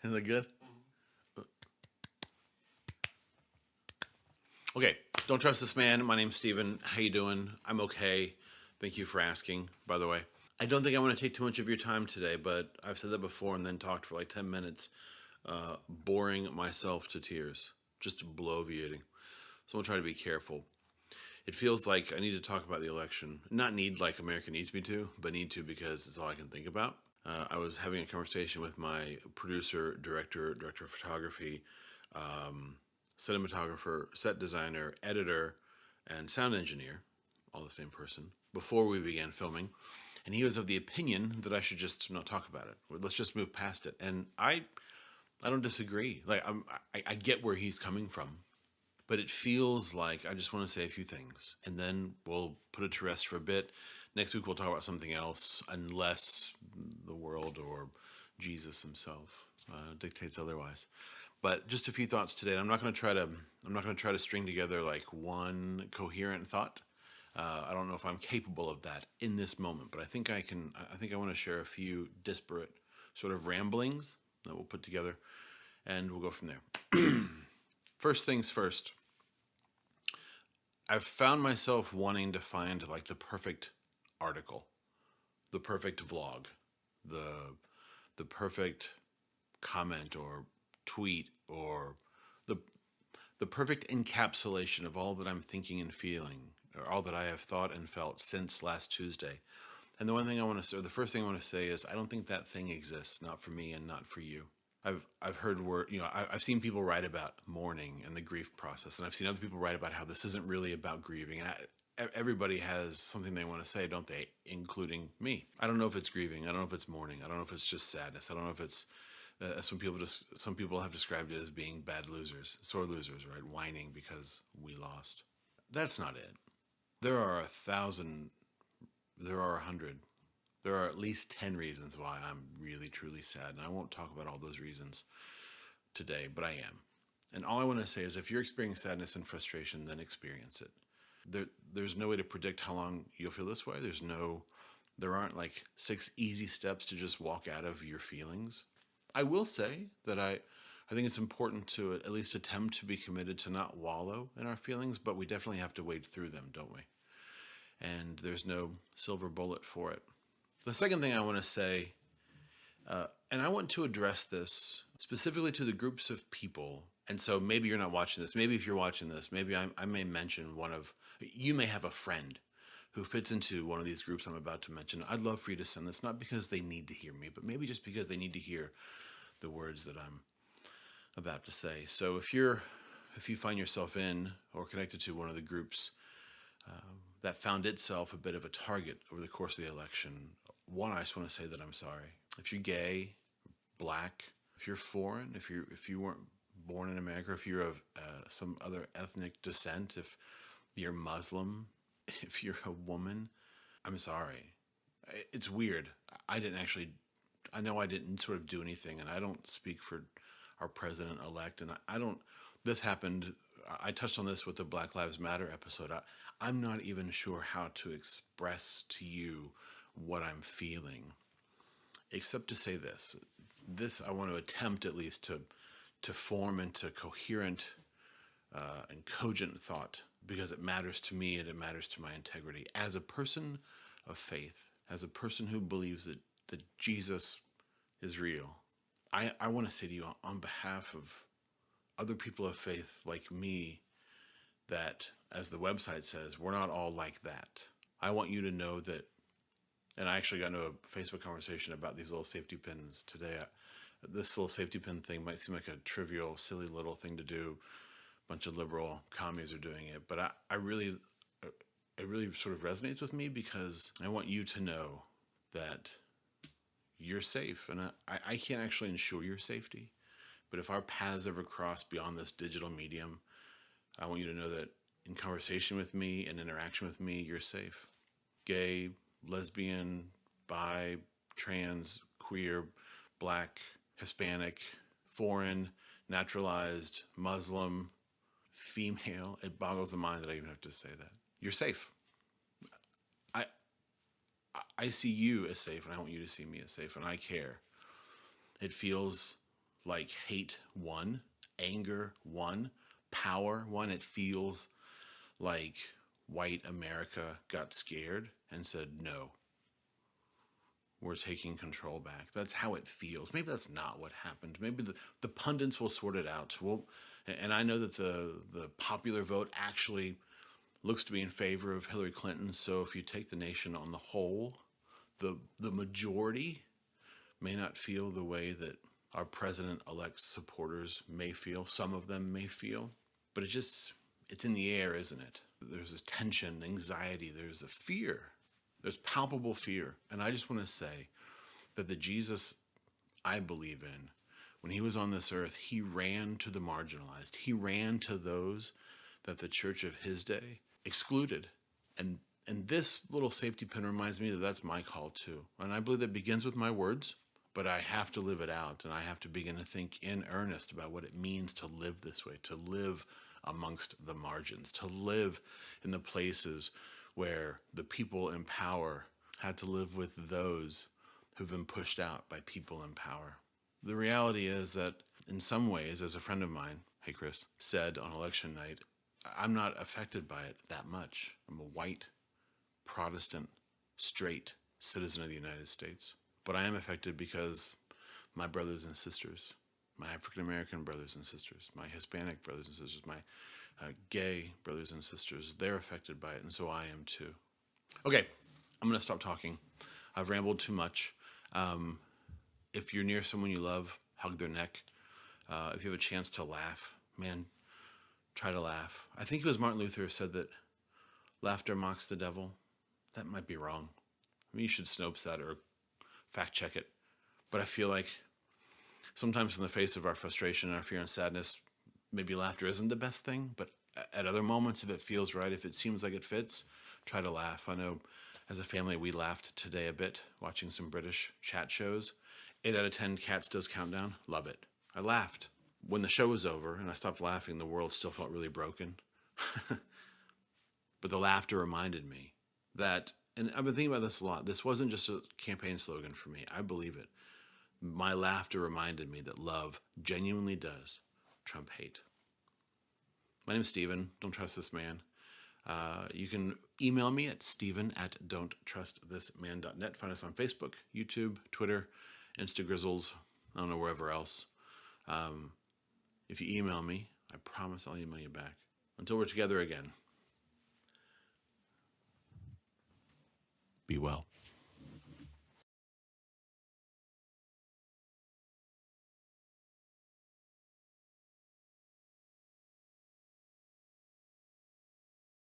Is that good? Okay. Don't trust this man. My name's Steven. How you doing? I'm okay. Thank you for asking, by the way. I don't think I want to take too much of your time today, but I've said that before and then talked for like 10 minutes, boring myself to tears, just bloviating. So I'm going to try to be careful. It feels like I need to talk about the election. Not need like America needs me to, but need to because it's all I can think about. I was having a conversation with my producer, director of photography, cinematographer, set designer, editor, and sound engineer, all the same person, before we began filming. And he was of the opinion that I should just not talk about it. Let's just move past it. And I don't disagree. Like I get where he's coming from, but it feels like I just want to say a few things, and then we'll put it to rest for a bit. Next week we'll talk about something else, unless the world or Jesus himself dictates otherwise. But just a few thoughts today. I'm not going to try to string together like one coherent thought. I don't know if I'm capable of that in this moment, but I think I can. I think I want to share a few disparate sort of ramblings that we'll put together, and we'll go from there. First things first. I've found myself wanting to find like the perfect article, the perfect vlog, the the perfect comment or tweet or the the perfect encapsulation of all that I'm thinking and feeling, or all that I have thought and felt since last Tuesday. And the one thing I want to say, or the first thing I want to say is, I don't think that thing exists, not for me and not for you. I've heard I've seen people write about mourning and the grief process, and I've seen other people write about how this isn't really about grieving. And everybody has something they want to say, don't they? Including me. I don't know if it's grieving. I don't know if it's mourning. I don't know if it's just sadness. I don't know if it's some people have described it as being bad losers, sore losers, right? Whining because we lost. That's not it. There are 1,000. There are 100. There are at least 10 reasons why I'm really truly sad, and I won't talk about all those reasons today, but I am. And all I want to say is, if you're experiencing sadness and frustration, then experience it. There's no way to predict how long you'll feel this way. There aren't like 6 easy steps to just walk out of your feelings. I will say that I think it's important to at least attempt to be committed to not wallow in our feelings, but we definitely have to wade through them, don't we? And there's no silver bullet for it. The second thing I want to say, and I want to address this specifically to the groups of people. And so maybe you're not watching this. Maybe if you're watching this, maybe I may mention you may have a friend who fits into one of these groups I'm about to mention. I'd love for you to send this, not because they need to hear me, but maybe just because they need to hear the words that I'm about to say. So if you find yourself in or connected to one of the groups that found itself a bit of a target over the course of the election, one, I just want to say that I'm sorry. If you're gay, black, if you're foreign, if you weren't born in America, if you're of some other ethnic descent, if you're Muslim, if you're a woman, I'm sorry. It's weird. I didn't actually. I know I didn't sort of do anything, and I don't speak for our president elect, and I don't. This happened. I touched on this with the Black Lives Matter episode. I'm not even sure how to express to you what I'm feeling, except to say this. This I want to attempt at least to form into coherent and cogent thought, because it matters to me and it matters to my integrity as a person of faith, as a person who believes that Jesus is real. I want to say to you, on behalf of other people of faith like me, that, as the website says, we're not all like that. I want you to know that, and I actually got into a Facebook conversation about these little safety pins today. This little safety pin thing might seem like a trivial, silly little thing to do. A bunch of liberal commies are doing it, but it really sort of resonates with me, because I want you to know that you're safe, and I can't actually ensure your safety. But if our paths ever cross beyond this digital medium, I want you to know that in conversation with me and interaction with me, you're safe. Gay, lesbian, bi, trans, queer, black, Hispanic, foreign, naturalized, Muslim, female. It boggles the mind that I even have to say that. You're safe. I I see you as safe, and I want you to see me as safe, and I care. It feels like hate won, anger won, power won. It feels like white America got scared and said, no, we're taking control back. That's how it feels. Maybe that's not what happened. Maybe the pundits will sort it out. Well, and I know that the popular vote actually looks to be in favor of Hillary Clinton. So if you take the nation on the whole, the majority may not feel the way that our president-elect's supporters may feel. Some of them may feel, but it's in the air, isn't it? There's a tension, anxiety, there's a fear. There's palpable fear. And I just want to say that the Jesus I believe in, when he was on this earth, he ran to the marginalized. He ran to those that the church of his day excluded. And this little safety pin reminds me that that's my call too. And I believe that begins with my words, but I have to live it out. And I have to begin to think in earnest about what it means to live this way, to live amongst the margins, to live in the places where the people in power had to live with those who've been pushed out by people in power. The reality is that in some ways, as a friend of mine, hey Chris, said on election night, I'm not affected by it that much. I'm a white, Protestant, straight citizen of the United States. But I am affected because my brothers and sisters, my African-American brothers and sisters, my Hispanic brothers and sisters, my gay brothers and sisters, they're affected by it, and so I am too. Okay, I'm going to stop talking. I've rambled too much. If you're near someone you love, hug their neck. If you have a chance to laugh, man, try to laugh. I think it was Martin Luther who said that laughter mocks the devil. That might be wrong. I mean, you should Snopes that or fact check it. But I feel like sometimes in the face of our frustration and our fear and sadness, maybe laughter isn't the best thing, but at other moments, if it feels right, if it seems like it fits, try to laugh. I know as a family, we laughed today a bit, watching some British chat shows. 8 out of 10 Cats does Countdown. Love it. I laughed. When the show was over and I stopped laughing, the world still felt really broken. But the laughter reminded me that, and I've been thinking about this a lot, this wasn't just a campaign slogan for me. I believe it. My laughter reminded me that love genuinely does trump hate. My name is Steven. Don't trust this man. You can email me at steven@don'ttrustthisman.net. Find us on Facebook, YouTube, Twitter, Instagrizzles, I don't know, wherever else. If you email me, I promise I'll email you back. Until we're together again, be well.